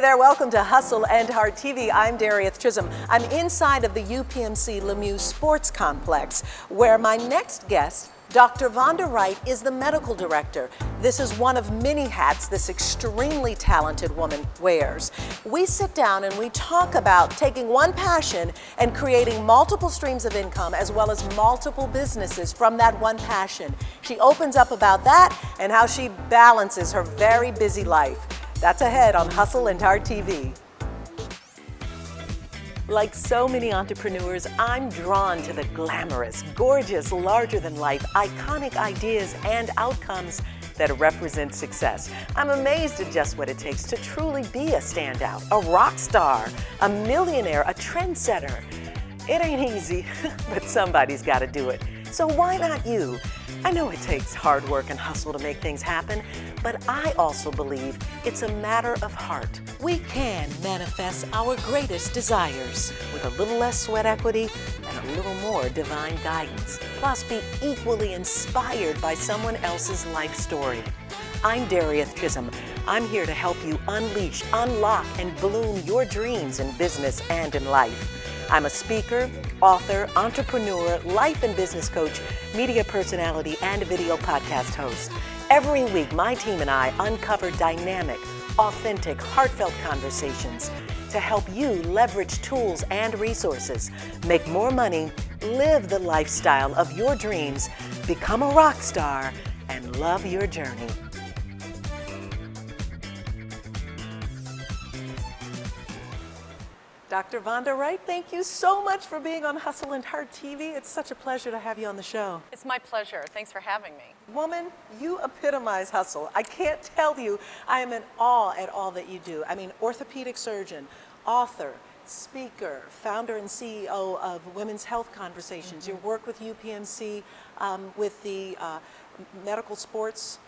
there, welcome to Hustle and Heart TV. I'm Darieth Chisholm. I'm inside of the UPMC Lemieux Sports Complex, where my next guest, Dr. Vonda Wright, is the medical director. This is one of many hats this extremely talented woman wears. We sit down and we talk about taking one passion and creating multiple streams of income as well as multiple businesses from that one passion. She opens up about that and how she balances her very busy life. That's ahead on Hustle and Heart TV. Like so many entrepreneurs, I'm drawn to the glamorous, gorgeous, larger-than-life, iconic ideas and outcomes that represent success. I'm amazed at just what it takes to truly be a standout, a rock star, a millionaire, a trendsetter. It ain't easy, but somebody's got to do it. So why not you? I know it takes hard work and hustle to make things happen, but I also believe it's a matter of heart. We can manifest our greatest desires with a little less sweat equity and a little more divine guidance. Plus, be equally inspired by someone else's life story. I'm Darieth Chisholm. I'm here to help you unleash, unlock, and bloom your dreams in business and in life. I'm a speaker, author, entrepreneur, life and business coach, media personality, and video podcast host. Every week, my team and I uncover dynamic, authentic, heartfelt conversations to help you leverage tools and resources, make more money, live the lifestyle of your dreams, become a rock star, and love your journey. Dr. Vonda Wright, thank you so much for being on Hustle and Heart TV. It's such a pleasure to have you on the show. It's my pleasure. Thanks for having me. Woman, you epitomize hustle. I can't tell you, I am in awe at all that you do. I mean, orthopedic surgeon, author, speaker, founder and CEO of Women's Health Conversations. Your work with UPMC, with the medical sports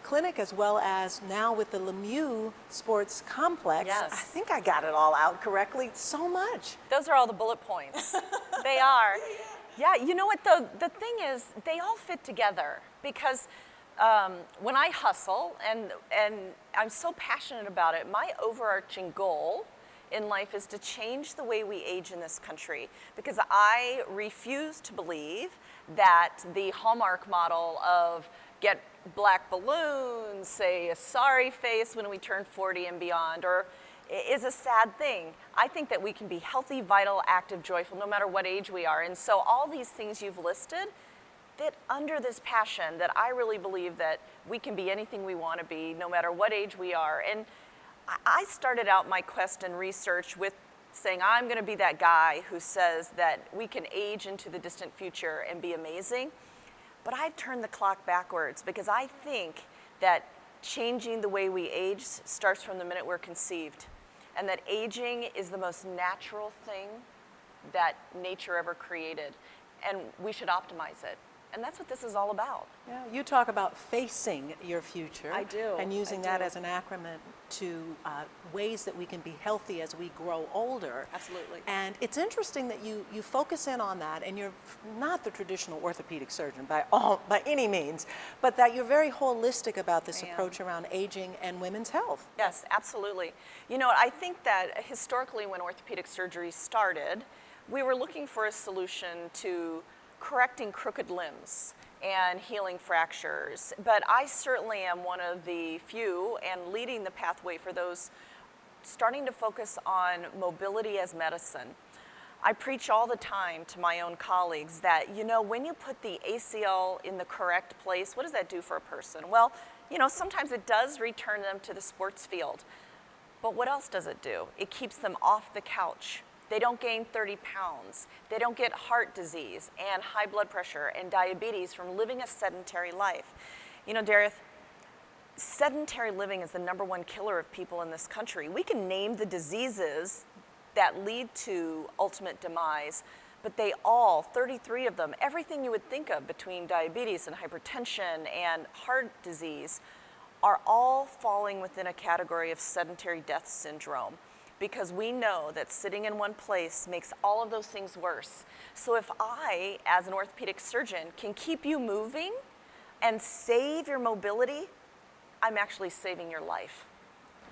clinic, as well as now with the Lemieux Sports Complex. Yes. I think I got it all out correctly. So much. Those are all the bullet points. They are. Yeah, you know what, the thing is, they all fit together because when I hustle, and I'm so passionate about it, my overarching goal in life is to change the way we age in this country, because I refuse to believe that the Hallmark model of get black balloons, say a sorry face when we turn 40 and beyond, or is a sad thing. I think that we can be healthy, vital, active, joyful, no matter what age we are. And so all these things you've listed fit under this passion that I really believe that we can be anything we want to be, no matter what age we are. And I started out my quest and research with saying, I'm going to be that guy who says that we can age into the distant future and be amazing. But I've turned the clock backwards because I think that changing the way we age starts from the minute we're conceived, and that aging is the most natural thing that nature ever created, and we should optimize it. And that's what this is all about. Yeah, you talk about facing your future. I do. And using that as an acronym to ways that we can be healthy as we grow older. Absolutely. And it's interesting that you focus in on that, and you're not the traditional orthopedic surgeon by any means, but that you're very holistic about this approach around aging and women's health. Yes, absolutely. You know, I think that historically when orthopedic surgery started, we were looking for a solution to correcting crooked limbs and healing fractures. But I certainly am one of the few and leading the pathway for those starting to focus on mobility as medicine. I preach all the time to my own colleagues that, you know, when you put the ACL in the correct place, what does that do for a person? Well, you know, sometimes it does return them to the sports field. But what else does it do? It keeps them off the couch. They don't gain 30 pounds. They don't get heart disease and high blood pressure and diabetes from living a sedentary life. You know, Darieth, sedentary living is the #1 killer of people in this country. We can name the diseases that lead to ultimate demise, but they all, 33 of them, everything you would think of between diabetes and hypertension and heart disease, are all falling within a category of sedentary death syndrome, because we know that sitting in one place makes all of those things worse. So if I, as an orthopedic surgeon, can keep you moving and save your mobility, I'm actually saving your life.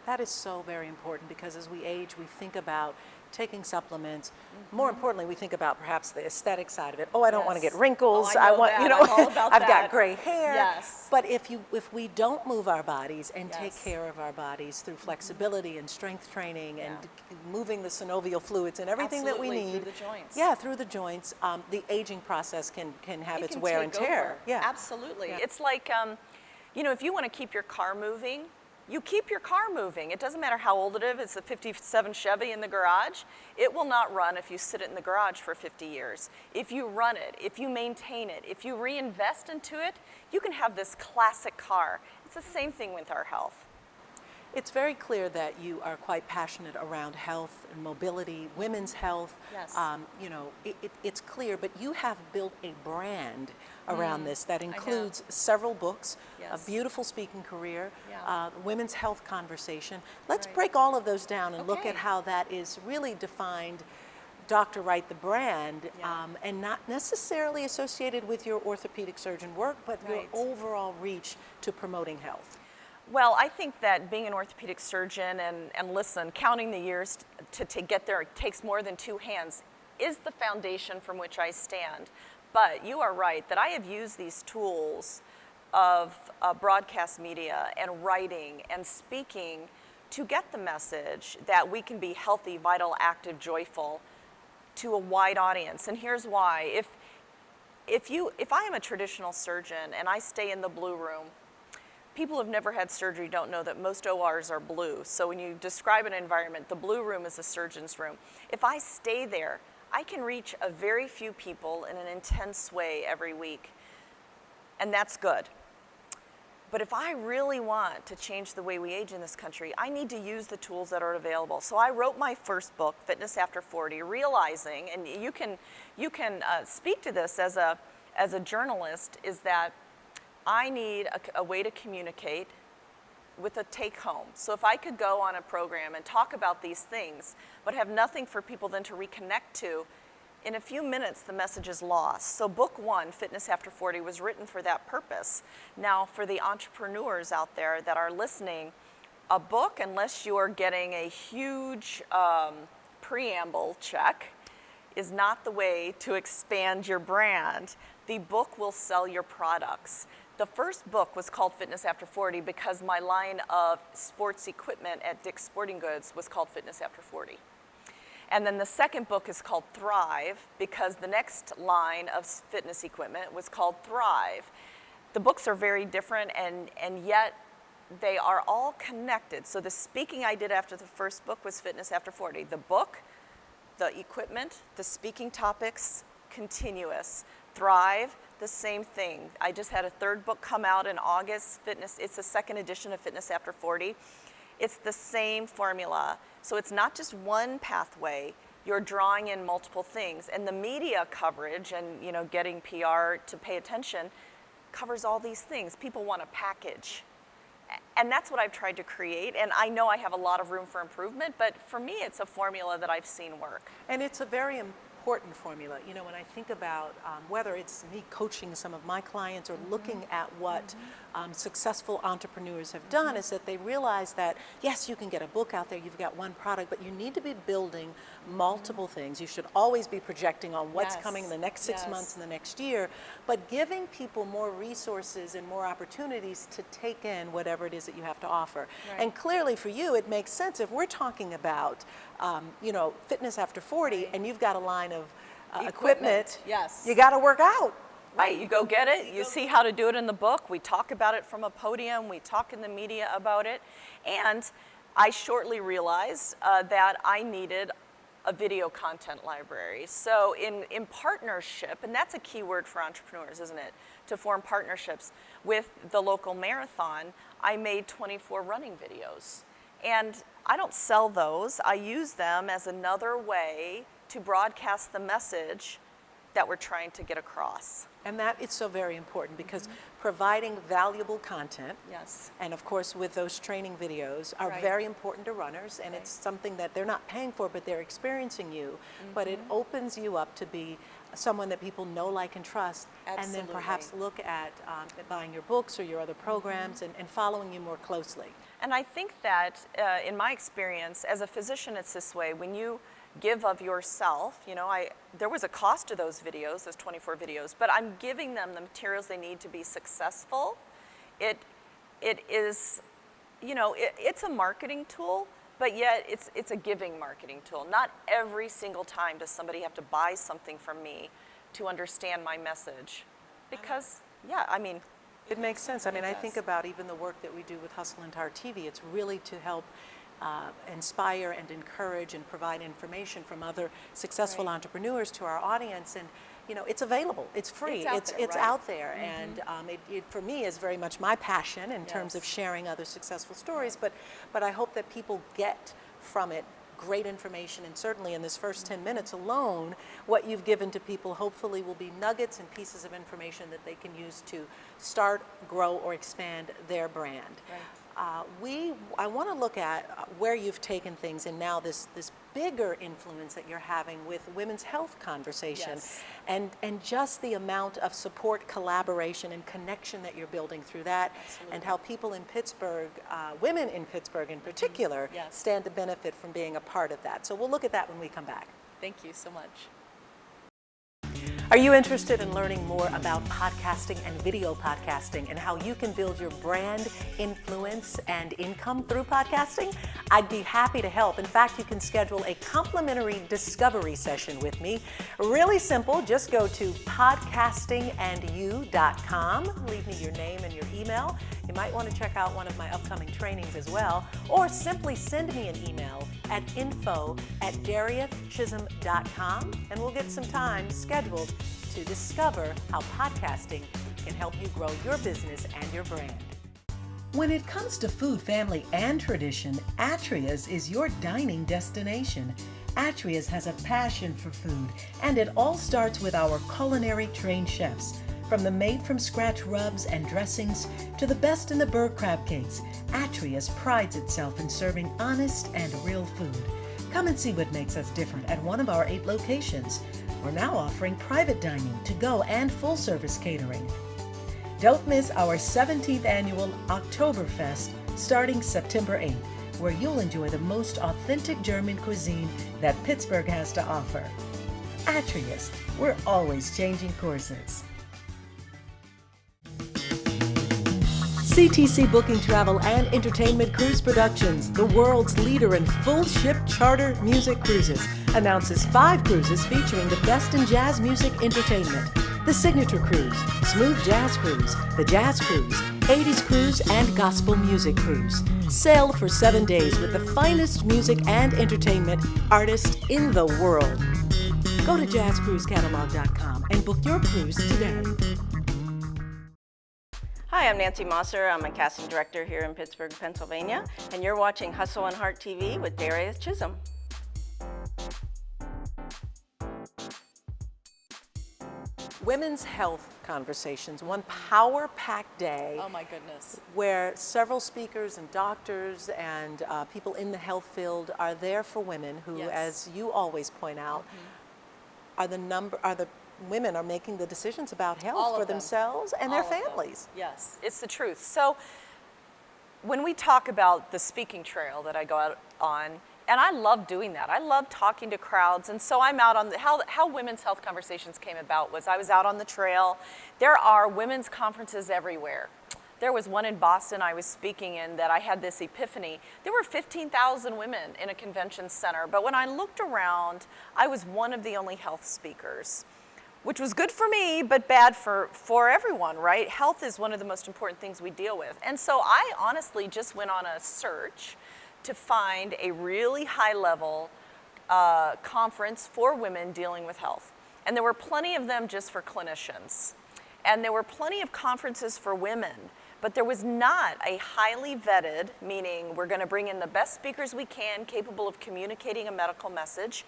That is so very important because as we age, we think about taking supplements. More importantly, we think about perhaps the aesthetic side of it. Oh, I don't want to Yes. get wrinkles. Oh, I know want, that. you know, I'm all about I've that. got gray hair. Yes. But if we don't move our bodies and take Yes. care of our bodies through flexibility and strength training and Yeah. moving the synovial fluids and everything that we Absolutely, need. through the joints. Yeah, through the joints. The aging process can have It its can wear and take tear. over. Yeah. Absolutely. Yeah. It's like, you know, if you want to keep your car moving, you keep your car moving. It doesn't matter how old it is. It's a 57 Chevy in the garage. It will not run if you sit it in the garage for 50 years. If you run it, if you maintain it, if you reinvest into it, you can have this classic car. It's the same thing with our health. It's very clear that you are quite passionate around health and mobility, women's health. Yes. You know, it's clear, but you have built a brand around this that includes several books, Yes. a beautiful speaking career, Yeah. women's health conversation. Let's Right. break all of those down and look Okay. at how that is really defined. Dr. Wright, the brand, Yeah. and not necessarily associated with your orthopedic surgeon work, but your Right. overall reach to promoting health. Well, I think that being an orthopedic surgeon and listen, counting the years to get there takes more than two hands is the foundation from which I stand. But you are right that I have used these tools of broadcast media and writing and speaking to get the message that we can be healthy, vital, active, joyful to a wide audience. And here's why. If I am a traditional surgeon and I stay in the blue room, people who have never had surgery don't know that most ORs are blue. So when you describe an environment, the blue room is a surgeon's room. If I stay there, I can reach a very few people in an intense way every week. And that's good. But if I really want to change the way we age in this country, I need to use the tools that are available. So I wrote my first book, Fitness After 40, realizing, and you can speak to this as a journalist, is that I need a way to communicate with a take home. So if I could go on a program and talk about these things, but have nothing for people then to reconnect to, in a few minutes the message is lost. So book one, Fitness After 40, was written for that purpose. Now for the entrepreneurs out there that are listening, a book, unless you are getting a huge preamble check, is not the way to expand your brand. The book will sell your products. The first book was called Fitness After 40 because my line of sports equipment at Dick's Sporting Goods was called Fitness After 40. And then the second book is called Thrive because the next line of fitness equipment was called Thrive. The books are very different and yet they are all connected. So the speaking I did after the first book was Fitness After 40. The book, the equipment, the speaking topics, continuous. Thrive, the same thing. I just had a third book come out in August, it's the second edition of Fitness After 40. It's the same formula. So it's not just one pathway, you're drawing in multiple things. And the media coverage and getting PR to pay attention covers all these things. People want a package. And that's what I've tried to create. And I know I have a lot of room for improvement, but for me, it's a formula that I've seen work. And it's a very important formula. You know, when I think about whether it's me coaching some of my clients or looking at what successful entrepreneurs have done, is that they realize that, yes, you can get a book out there, you've got one product, but you need to be building multiple things. You should always be projecting on what's Yes. coming in the next 6 Yes. months and the next year, but giving people more resources and more opportunities to take in whatever it is that you have to offer. Right. And clearly for you, it makes sense if we're talking about, Fitness After 40, Right. and you've got a line of equipment. Yes. You got to work out. Right, you go get it. You see how to do it in the book. We talk about it from a podium. We talk in the media about it. And I shortly realized that I needed a video content library. So in partnership, and that's a key word for entrepreneurs, isn't it? To form partnerships with the local marathon, I made 24 running videos. And I don't sell those. I use them as another way to broadcast the message that we're trying to get across. And that is so very important because providing valuable content, Yes. and of course with those training videos, are Right. very important to runners, and Right. it's something that they're not paying for, but they're experiencing you. But it opens you up to be someone that people know, like, and trust, and then perhaps look at buying your books or your other programs and following you more closely. And I think that in my experience as a physician, it's this way. When you give of yourself, you know, there was a cost to those videos, those 24 videos, but I'm giving them the materials they need to be successful. It is, you know, it's a marketing tool, but yet it's a giving marketing tool. Not every single time does somebody have to buy something from me to understand my message. Because, yeah, I mean, it makes sense. I mean, I think about even the work that we do with Hustle and Heart TV. It's really to help inspire and encourage and provide information from other successful entrepreneurs to our audience. And you know, it's available. It's free. It's out there. And it for me is very much my passion in terms of sharing other successful stories. But I hope that people get from it great information, and certainly in this first 10 minutes alone, what you've given to people hopefully will be nuggets and pieces of information that they can use to start, grow, or expand their brand. Right. I want to look at where you've taken things, and now this bigger influence that you're having with women's health conversation, and just the amount of support, collaboration, and connection that you're building through that, and how people in Pittsburgh, women in Pittsburgh in particular, stand to benefit from being a part of that. So we'll look at that when we come back. Thank you so much. Are you interested in learning more about podcasting and video podcasting and how you can build your brand, influence, and income through podcasting? I'd be happy to help. In fact, you can schedule a complimentary discovery session with me. Really simple. Just go to podcastingandyou.com. Leave me your name and your email. You might want to check out one of my upcoming trainings as well, or simply send me an email at info@dariethchisholm.com, and we'll get some time scheduled to discover how podcasting can help you grow your business and your brand. When it comes to food, family, and tradition, Atria's is your dining destination. Atria's has a passion for food, and it all starts with our culinary trained chefs. From the made-from-scratch rubs and dressings to the best in the Burr crab cakes, Atria's prides itself in serving honest and real food. Come and see what makes us different at one of our 8 locations. We're now offering private dining, to-go, and full-service catering. Don't miss our 17th annual Oktoberfest starting September 8th, where you'll enjoy the most authentic German cuisine that Pittsburgh has to offer. Atria's, we're always changing courses. CTC Booking, Travel, and Entertainment Cruise Productions, the world's leader in full-ship charter music cruises, announces 5 cruises featuring the best in jazz music entertainment. The Signature Cruise, Smooth Jazz Cruise, the Jazz Cruise, 80s Cruise, and Gospel Music Cruise. Sail for 7 days with the finest music and entertainment artists in the world. Go to jazzcruisecatalog.com and book your cruise today. Hi, I'm Nancy Mosser. I'm a casting director here in Pittsburgh, Pennsylvania, and you're watching Hustle and Heart TV with Darieth Chisholm. Women's health conversations, one power-packed day. Oh my goodness. Where several speakers and doctors and people in the health field are there for women who, as you always point out, are the women are making the decisions about health for themselves and their families. Yes, it's the truth. So when we talk about the speaking trail that I go out on, and I love doing that. I love talking to crowds. And so I'm out on how women's health conversations came about was I was out on the trail. There are women's conferences everywhere. There was one in Boston I was speaking in that I had this epiphany. There were 15,000 women in a convention center, but when I looked around, I was one of the only health speakers, which was good for me, but bad for everyone, right? Health is one of the most important things we deal with. And so I honestly just went on a search to find a really high-level conference for women dealing with health. And there were plenty of them just for clinicians. And there were plenty of conferences for women, but there was not a highly vetted, meaning we're going to bring in the best speakers we can, capable of communicating a medical message,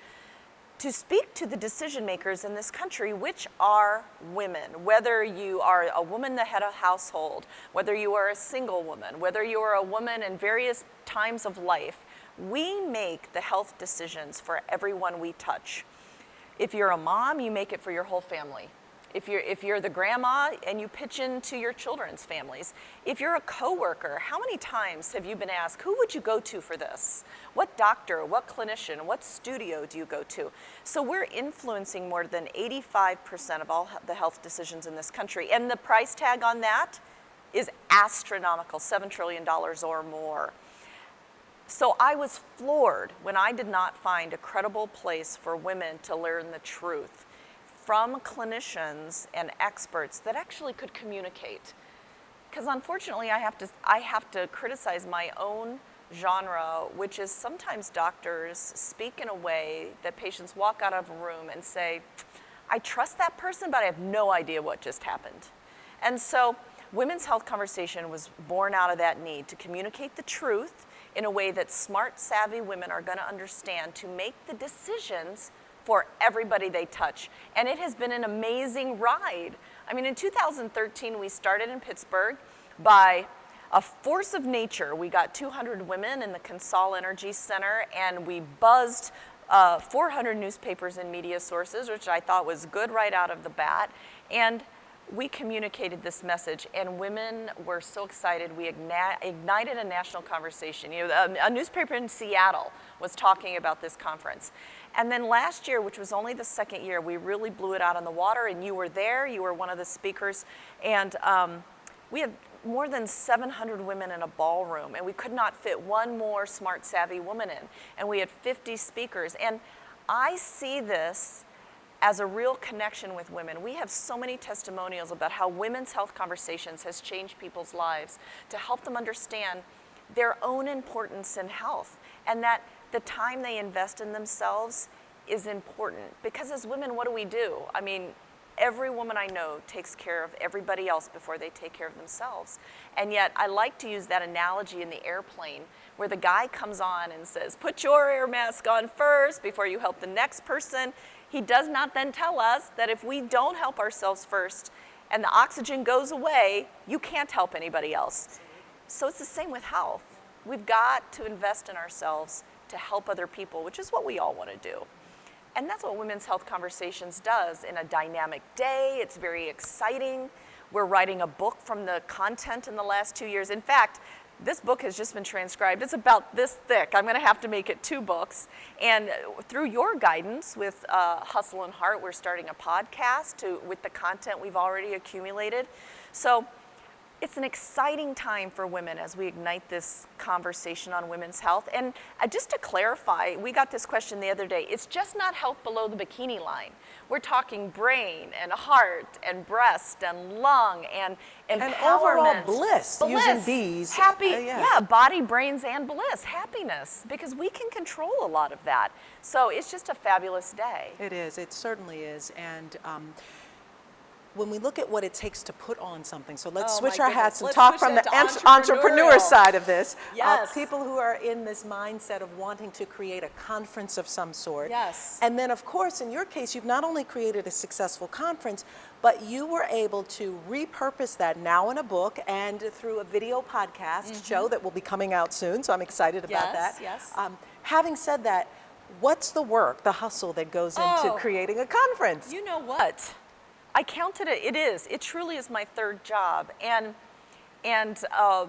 to speak to the decision makers in this country, which are women. Whether you are a woman, the head of household, whether you are a single woman, whether you are a woman in various times of life, we make the health decisions for everyone we touch. If you're a mom, you make it for your whole family. If you're the grandma and you pitch into your children's families. If you're a coworker, how many times have you been asked, who would you go to for this? What doctor, what clinician, what studio do you go to? So we're influencing more than 85% of all the health decisions in this country. And the price tag on that is astronomical, $7 trillion or more. So I was floored when I did not find a credible place for women to learn the truth from clinicians and experts that actually could communicate. Because unfortunately, I have to criticize my own genre, which is sometimes doctors speak in a way that patients walk out of a room and say, I trust that person, but I have no idea what just happened. And so Women's Health Conversation was born out of that need to communicate the truth in a way that smart, savvy women are going to understand to make the decisions for everybody they touch. And it has been an amazing ride. I mean, in 2013, we started in Pittsburgh. By a force of nature, we got 200 women in the Consol Energy Center, and we buzzed 400 newspapers and media sources, which I thought was good right out of the bat. And we communicated this message, and women were so excited. We ignited a national conversation. You know, a newspaper in Seattle was talking about this conference. And then last year, which was only the second year, we really blew it out on the water, and you were there. You were one of the speakers. And we had more than 700 women in a ballroom, and we could not fit one more smart, savvy woman in. And we had 50 speakers. And I see this as a real connection with women. We have so many testimonials about how Women's Health Conversations has changed people's lives to help them understand their own importance in health, and that the time they invest in themselves is important. Because as women, what do? I mean, every woman I know takes care of everybody else before they take care of themselves. And yet I like to use that analogy in the airplane where the guy comes on and says, put your air mask on first before you help the next person. He does not then tell us that if we don't help ourselves first and the oxygen goes away, you can't help anybody else. So it's the same with health. We've got to invest in ourselves to help other people, which is what we all want to do. And that's what Women's Health Conversations does in a dynamic day. It's very exciting. We're writing a book from the content in the last 2 years. In fact, this book has just been transcribed. It's about this thick. I'm going to have to make it 2 books. And through your guidance with Hustle and Heart, we're starting a podcast with the content we've already accumulated. So it's an exciting time for women as we ignite this conversation on women's health. And just to clarify, we got this question the other day. It's just not health below the bikini line. We're talking brain and heart and breast and lung and empowerment. And overall bliss. Using these. Happy, yeah, body, brains, and bliss, happiness, because we can control a lot of that. So it's just a fabulous day. It is, it certainly is. And when we look at what it takes to put on something, so let's switch our hats and talk from the entrepreneur side of this. Yes. People who are in this mindset of wanting to create a conference of some sort. Yes. And then, of course, in your case, you've not only created a successful conference, but you were able to repurpose that now in a book and through a video podcast show that will be coming out soon, so I'm excited about that. Yes. Having said that, what's the work, the hustle that goes into creating a conference? You know what? I counted it. It truly is my third job. And I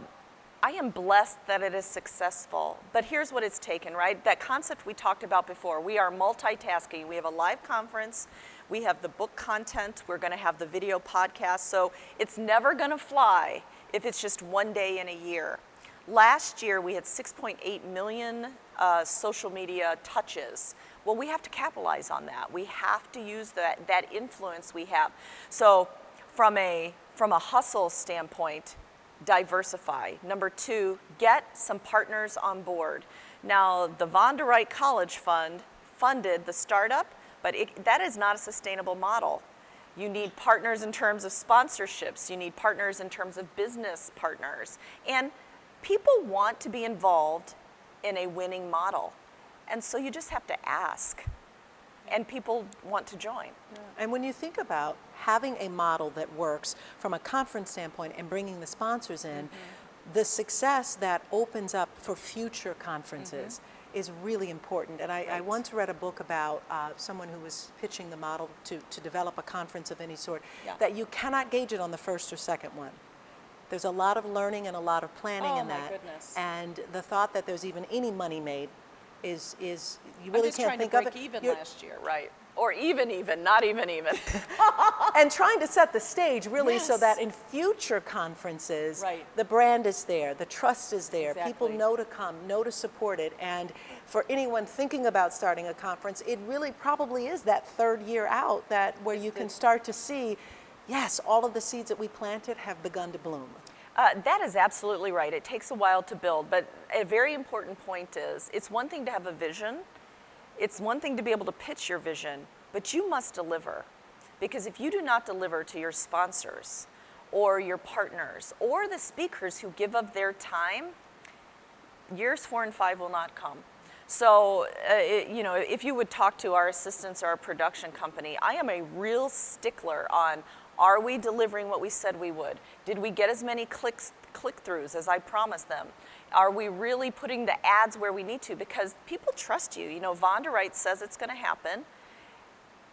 am blessed that it is successful. But here's what it's taken, right? That concept we talked about before. We are multitasking. We have a live conference. We have the book content. We're going to have the video podcast. So it's never going to fly if it's just one day in a year. Last year, we had 6.8 million social media touches. Well, we have to capitalize on that. We have to use that influence we have. So from a hustle standpoint, diversify. Number 2, get some partners on board. Now, the Von der Wright College Fund funded the startup, but that is not a sustainable model. You need partners in terms of sponsorships. You need partners in terms of business partners. And people want to be involved in a winning model. And so you just have to ask, and people want to join. And when you think about having a model that works from a conference standpoint and bringing the sponsors in, the success that opens up for future conferences is really important. And I once read a book about someone who was pitching the model to develop a conference of any sort, that you cannot gauge it on the first or second one. There's a lot of learning and a lot of planning in that. Oh my goodness. And the thought that there's even any money made is you really can't think of of it. even last year, right? Or even, not even. And trying to set the stage really so Yes. that in future conferences, Right. the brand is there, the trust is there, people Exactly. know to come, know to support it. And for anyone thinking about starting a conference, it really probably is that third year out where you can start to see, yes, all of the seeds that we planted have begun to bloom. That is absolutely right. It takes a while to build, but a very important point is it's one thing to have a vision. It's one thing to be able to pitch your vision, but you must deliver. Because if you do not deliver to your sponsors or your partners or the speakers who give up their time, years 4 and 5 will not come. So, if you would talk to our assistants or our production company, I am a real stickler on, are we delivering what we said we would? Did we get as many click-throughs as I promised them? Are we really putting the ads where we need to? Because people trust you. Vonda Wright says it's going to happen,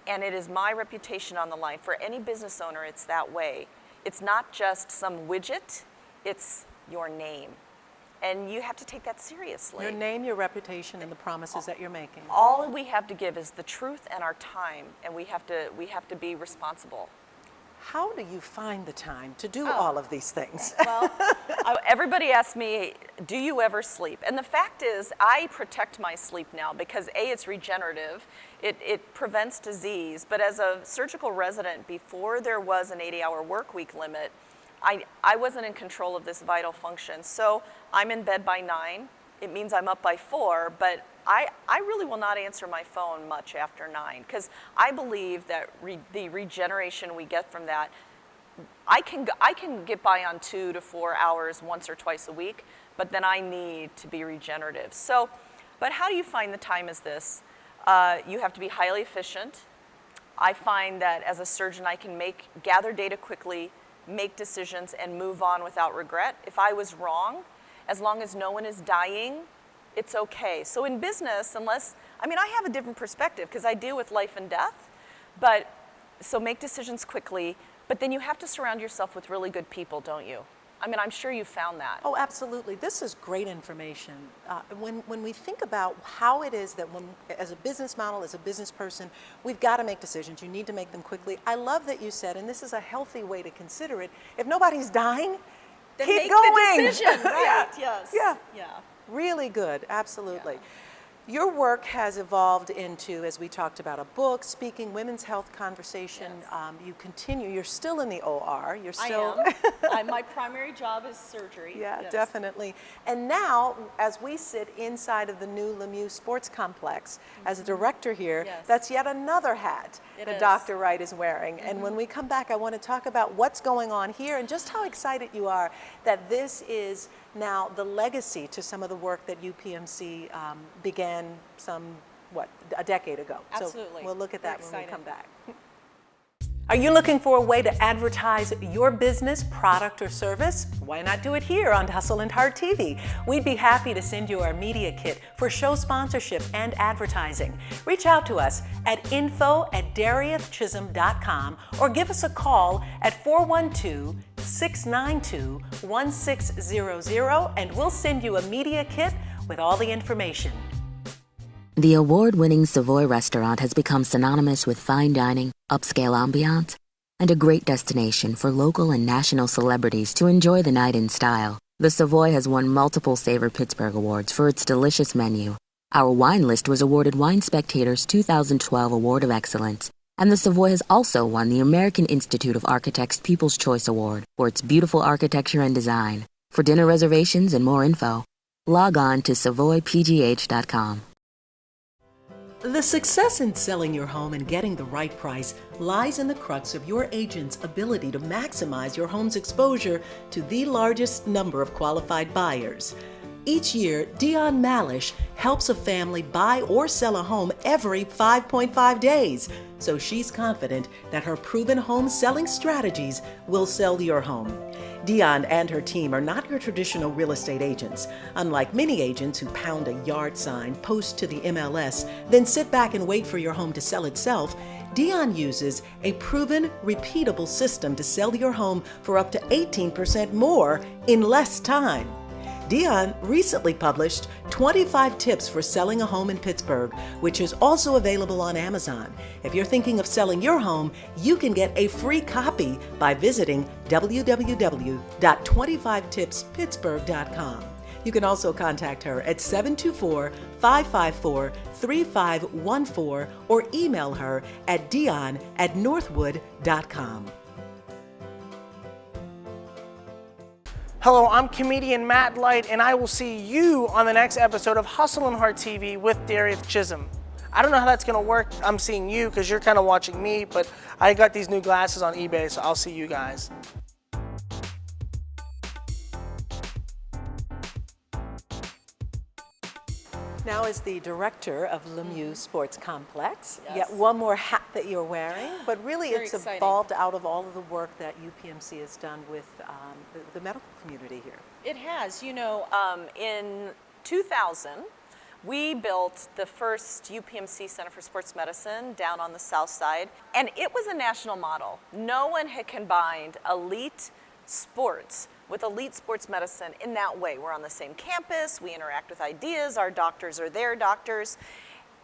and it is my reputation on the line. For any business owner, it's that way. It's not just some widget, it's your name. And you have to take that seriously. Your name, your reputation, and the promises that you're making. All we have to give is the truth and our time, and we have to be responsible. How do you find the time to do all of these things? Well, everybody asks me, do you ever sleep? And the fact is, I protect my sleep now because A, it's regenerative, it prevents disease, but as a surgical resident, before there was an 80-hour work week limit, I wasn't in control of this vital function. So I'm in bed by 9. It means I'm up by 4, but I really will not answer my phone much after 9 because I believe that the regeneration we get from that, I can get by on 2 to 4 hours once or twice a week, but then I need to be regenerative. So, but how do you find the time as this? You have to be highly efficient. I find that as a surgeon, I can gather data quickly, make decisions, and move on without regret. If I was wrong, as long as no one is dying, it's okay. So in business, I have a different perspective because I deal with life and death, so make decisions quickly, but then you have to surround yourself with really good people, don't you? I'm sure you found that. Oh, absolutely. This is great information. When we think about how it is that as a business model, as a business person, we've got to make decisions. You need to make them quickly. I love that you said, and this is a healthy way to consider it, if nobody's dying, Then keep make going. the decision, right? Yes. Yeah. Yeah. Really good, absolutely. Your work has evolved into, as we talked about, a book, speaking, women's health conversation. Yes. You continue, you're still in the OR. You're I still. am. My primary job is surgery. Yeah, Yes. definitely. And now, as we sit inside of the new Lemieux Sports Complex, as a director here, Yes. that's yet another hat It that is. Dr. Wright is wearing. And when we come back, I want to talk about what's going on here and just how excited you are that this is now the legacy to some of the work that UPMC began a decade ago. Absolutely. So we'll look at that We're when we excited. come back. Are you looking for a way to advertise your business, product, or service? Why not do it here on Hustle and Heart TV? We'd be happy to send you our media kit for show sponsorship and advertising. Reach out to us at info@dariuthchisholm.com or give us a call at 412-692-1600 and we'll send you a media kit with all the information. The award-winning Savoy restaurant has become synonymous with fine dining, upscale ambiance, and a great destination for local and national celebrities to enjoy the night in style. The Savoy has won multiple Savor Pittsburgh awards for its delicious menu. Our wine list was awarded Wine Spectator's 2012 Award of Excellence, and the Savoy has also won the American Institute of Architects' People's Choice Award for its beautiful architecture and design. For dinner reservations and more info, log on to savoypgh.com. The success in selling your home and getting the right price lies in the crux of your agent's ability to maximize your home's exposure to the largest number of qualified buyers. Each year, Dion Malish helps a family buy or sell a home every 5.5 days, so she's confident that her proven home selling strategies will sell your home. Dion and her team are not your traditional real estate agents. Unlike many agents who pound a yard sign, post to the MLS, then sit back and wait for your home to sell itself, Dion uses a proven, repeatable system to sell your home for up to 18% more in less time. Dion recently published 25 tips for selling a home in Pittsburgh, which is also available on Amazon. If you're thinking of selling your home, you can get a free copy by visiting www.25tipspittsburgh.com. You can also contact her at 724-554-3514 or email her at dion@northwood.com. Hello, I'm comedian Matt Light, and I will see you on the next episode of Hustle and Heart TV with Darius Chisholm. I don't know how that's going to work. I'm seeing you because you're kind of watching me, but I got these new glasses on eBay, so I'll see you guys. Now, as the director of Lemieux Sports Complex, Yes. yet one more hat that you're wearing, but really Very it's exciting. evolved out of all of the work that UPMC has done with the medical community here. It has. You know, in 2000, we built the first UPMC Center for Sports Medicine down on the south side, and it was a national model. No one had combined elite sports with elite sports medicine in that way. We're on the same campus, we interact with ideas, our doctors are their doctors,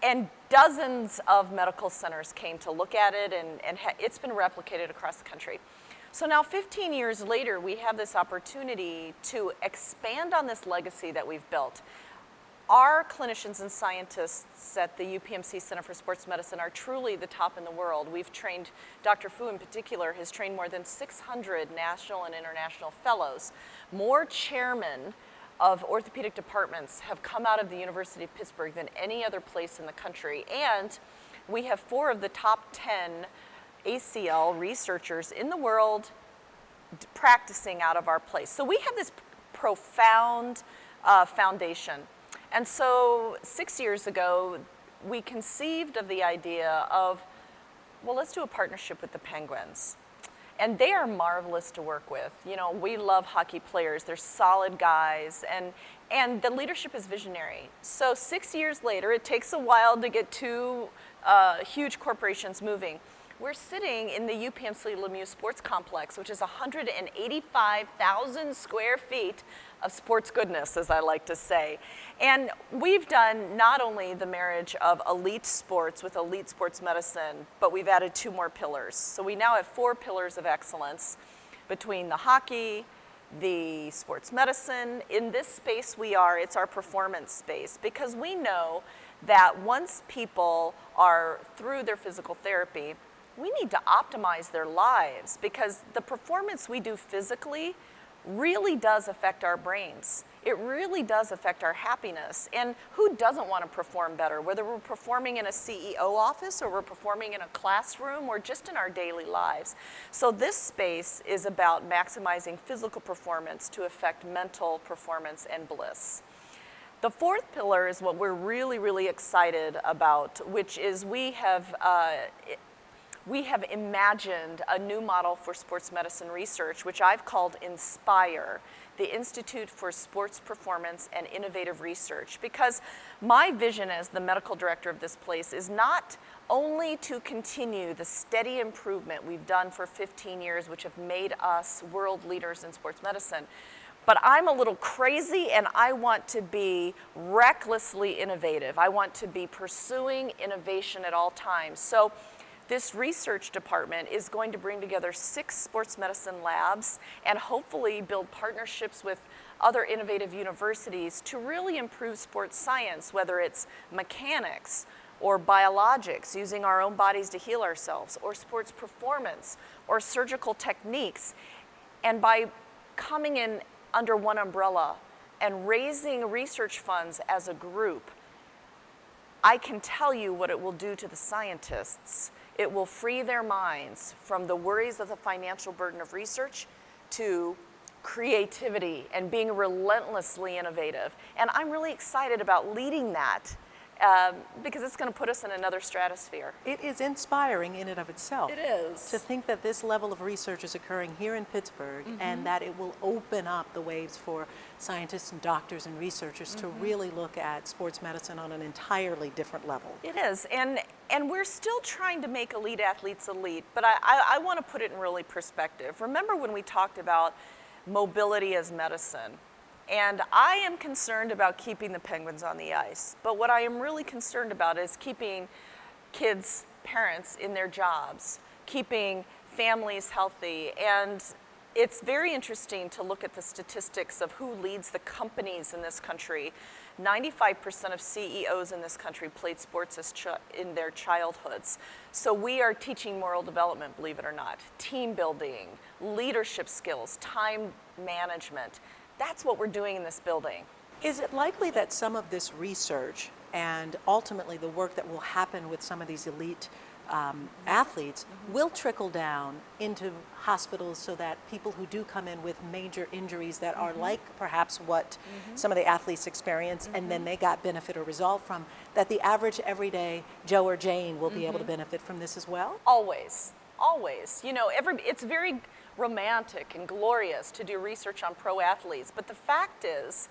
and dozens of medical centers came to look at it, and it's been replicated across the country. So now 15 years later, we have this opportunity to expand on this legacy that we've built. Our clinicians and scientists at the UPMC Center for Sports Medicine are truly the top in the world. We've trained, Dr. Fu in particular, has trained more than 600 national and international fellows. More chairmen of orthopedic departments have come out of the University of Pittsburgh than any other place in the country. And we have 4 of the top 10 ACL researchers in the world practicing out of our place. So we have this profound foundation. And so 6 years ago, we conceived of the idea of, well, let's do a partnership with the Penguins. And they are marvelous to work with. You know, we love hockey players. They're solid guys, and the leadership is visionary. So 6 years later, it takes a while to get 2 huge corporations moving. We're sitting in the UPMC Lemieux Sports Complex, which is 185,000 square feet of sports goodness, as I like to say. And we've done not only the marriage of elite sports with elite sports medicine, but we've added 2 more pillars. So we now have 4 pillars of excellence between the hockey, the sports medicine. In this space it's our performance space, because we know that once people are through their physical therapy, we need to optimize their lives, because the performance we do physically really does affect our brains. It really does affect our happiness. And who doesn't want to perform better, whether we're performing in a CEO office or we're performing in a classroom or just in our daily lives. So this space is about maximizing physical performance to affect mental performance and bliss. The 4th pillar is what we're really, really excited about, which is we have imagined a new model for sports medicine research, which I've called INSPIRE, the Institute for Sports Performance and Innovative Research, because my vision as the medical director of this place is not only to continue the steady improvement we've done for 15 years, which have made us world leaders in sports medicine, but I'm a little crazy and I want to be recklessly innovative. I want to be pursuing innovation at all times. So this research department is going to bring together 6 sports medicine labs and hopefully build partnerships with other innovative universities to really improve sports science, whether it's mechanics or biologics, using our own bodies to heal ourselves, or sports performance, or surgical techniques. And by coming in under one umbrella and raising research funds as a group, I can tell you what it will do to the scientists. It will free their minds from the worries of the financial burden of research to creativity and being relentlessly innovative. And I'm really excited about leading that because it's going to put us in another stratosphere. It is inspiring in and of itself. It is. To think that this level of research is occurring here in Pittsburgh and that it will open up the waves for scientists and doctors and researchers to really look at sports medicine on an entirely different level. It is, and we're still trying to make elite athletes elite, but I want to put it in really perspective. Remember when we talked about mobility as medicine? And I am concerned about keeping the Penguins on the ice, but what I am really concerned about is keeping kids, parents in their jobs, keeping families healthy, and it's very interesting to look at the statistics of who leads the companies in this country. 95% of CEOs in this country played sports in their childhoods. So we are teaching moral development, believe it or not, team building, leadership skills, time management. That's what we're doing in this building. Is it likely that some of this research and ultimately the work that will happen with some of these elite athletes will trickle down into hospitals so that people who do come in with major injuries that are like perhaps what some of the athletes experience and then they got benefit or result from, that the average everyday Joe or Jane will be able to benefit from this as well? Always, always. You know, it's very romantic and glorious to do research on pro athletes, but the fact is,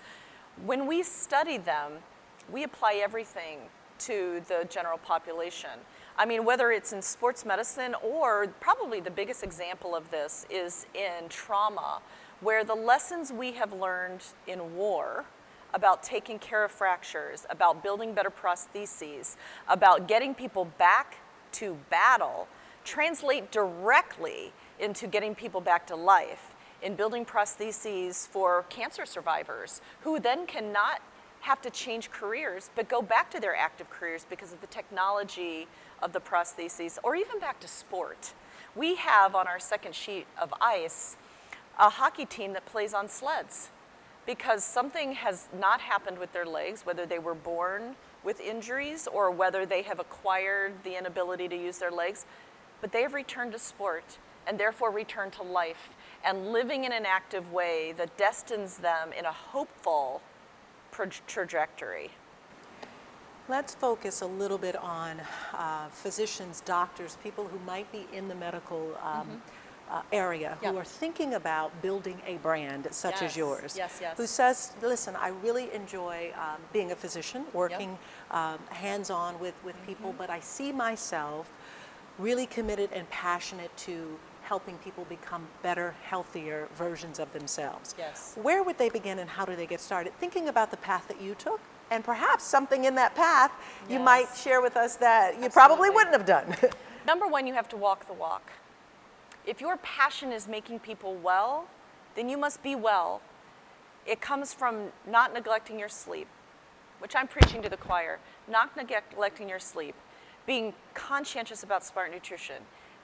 when we study them, we apply everything to the general population. I mean, whether it's in sports medicine or probably the biggest example of this is in trauma, where the lessons we have learned in war about taking care of fractures, about building better prostheses, about getting people back to battle, translate directly into getting people back to life, in building prostheses for cancer survivors who then cannot have to change careers but go back to their active careers because of the technology of the prostheses, or even back to sport. We have on our second sheet of ice a hockey team that plays on sleds because something has not happened with their legs, whether they were born with injuries or whether they have acquired the inability to use their legs, but they have returned to sport and therefore return to life and living in an active way that destines them in a hopeful trajectory. Let's focus a little bit on physicians, doctors, people who might be in the medical area who are thinking about building a brand such as yours. Yes, yes. Who says, listen, I really enjoy being a physician, working hands-on with people, but I see myself really committed and passionate to helping people become better, healthier versions of themselves. Yes. Where would they begin and how do they get started? Thinking about the path that you took, and perhaps something in that path you might share with us that you probably wouldn't have done. Number one, you have to walk the walk. If your passion is making people well, then you must be well. It comes from not neglecting your sleep, which I'm preaching to the choir, not neglecting your sleep, being conscientious about smart nutrition,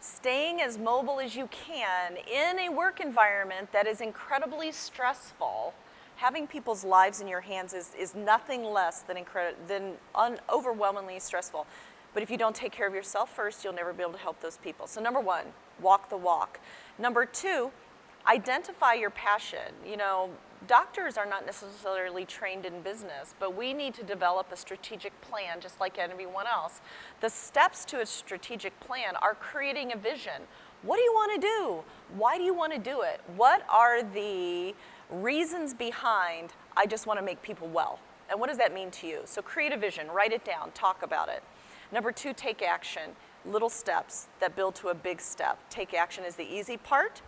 staying as mobile as you can in a work environment that is incredibly stressful. Having people's lives in your hands is nothing less than overwhelmingly stressful. But if you don't take care of yourself first, you'll never be able to help those people. So number one, walk the walk. Number two, identify your passion. You know, doctors are not necessarily trained in business, but we need to develop a strategic plan just like everyone else. The steps to a strategic plan are creating a vision. What do you want to do? Why do you want to do it? What are the reasons behind, I just want to make people well? And what does that mean to you? So create a vision, write it down, talk about it. Number two, take action. Little steps that build to a big step. Take action is the easy part,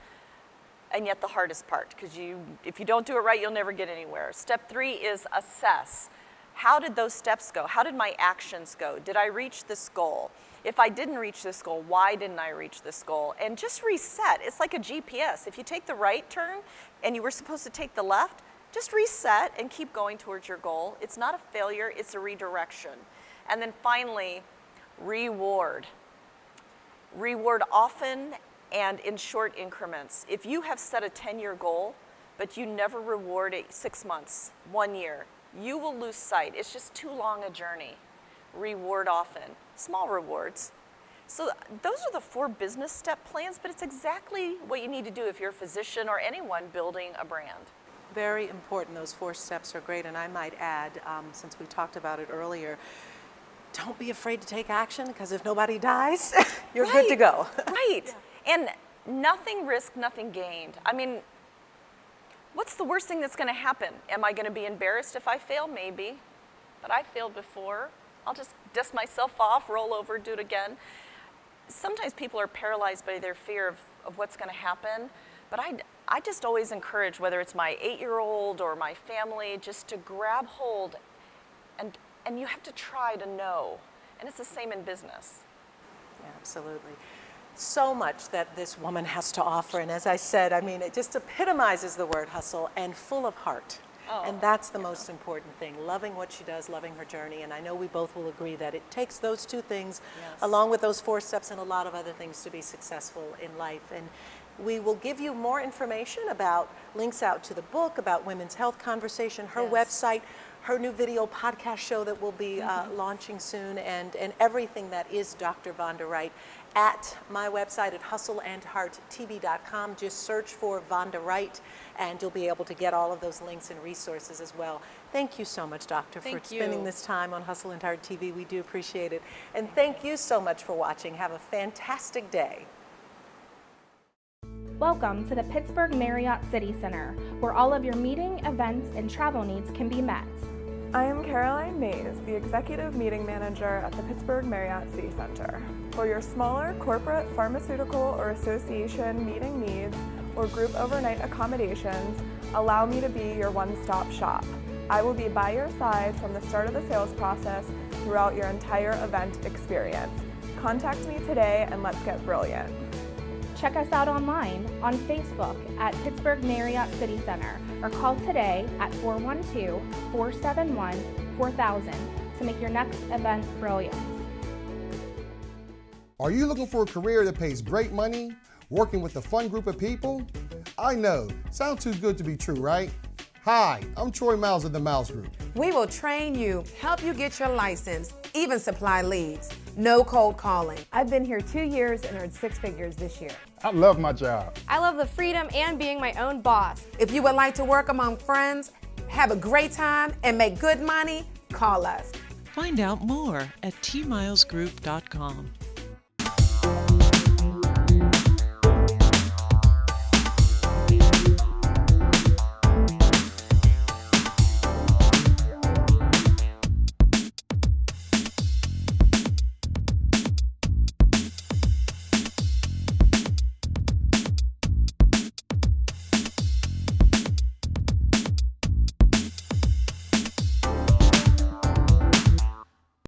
and yet the hardest part, because if you don't do it right, you'll never get anywhere. Step three is assess. How did those steps go? How did my actions go? Did I reach this goal? If I didn't reach this goal, why didn't I reach this goal? And just reset. It's like a GPS. If you take the right turn and you were supposed to take the left, just reset and keep going towards your goal. It's not a failure, it's a redirection. And then finally, reward. Reward often and in short increments. If you have set a 10-year goal, but you never reward it 6 months, 1 year, you will lose sight. It's just too long a journey. Reward often. Small rewards. So those are the 4 business step plans, but it's exactly what you need to do if you're a physician or anyone building a brand. Very important. Those 4 steps are great. And I might add, since we talked about it earlier, don't be afraid to take action, because if nobody dies, you're good to go. Right. And nothing risked, nothing gained. I mean, what's the worst thing that's going to happen? Am I going to be embarrassed if I fail? Maybe. But I failed before. I'll just dust myself off, roll over, do it again. Sometimes people are paralyzed by their fear of what's going to happen. But I just always encourage, whether it's my 8-year-old or my family, just to grab hold, and you have to try to know. And it's the same in business. Yeah, absolutely. So much that this woman has to offer, and as I said, I mean, it just epitomizes the word hustle, and full of heart. And that's the most important thing, loving what she does, loving her journey. And I know we both will agree that it takes those two things, along with those 4 steps and a lot of other things, to be successful in life. And we will give you more information about links out to the book, about Women's Health Conversation, her website, her new video podcast show that will be launching soon, and everything that is Dr. Vonda Wright at my website at hustleandhearttv.com. Just search for Vonda Wright, and you'll be able to get all of those links and resources as well. Thank you so much, Doctor, for spending this time on Hustle and Heart TV. We do appreciate it. And thank you so much for watching. Have a fantastic day. Welcome to the Pittsburgh Marriott City Center, where all of your meeting, events, and travel needs can be met. I am Caroline Mays, the Executive Meeting Manager at the Pittsburgh Marriott City Center. For your smaller corporate, pharmaceutical, or association meeting needs or group overnight accommodations, allow me to be your one-stop shop. I will be by your side from the start of the sales process throughout your entire event experience. Contact me today and let's get brilliant. Check us out online on Facebook at Pittsburgh Marriott City Center, or call today at 412-471-4000 to make your next event brilliant. Are you looking for a career that pays great money, working with a fun group of people? I know, sounds too good to be true, right? Hi, I'm Troy Miles of the Miles Group. We will train you, help you get your license, even supply leads. No cold calling. I've been here 2 years and earned 6 figures this year. I love my job. I love the freedom and being my own boss. If you would like to work among friends, have a great time, and make good money, call us. Find out more at tmilesgroup.com.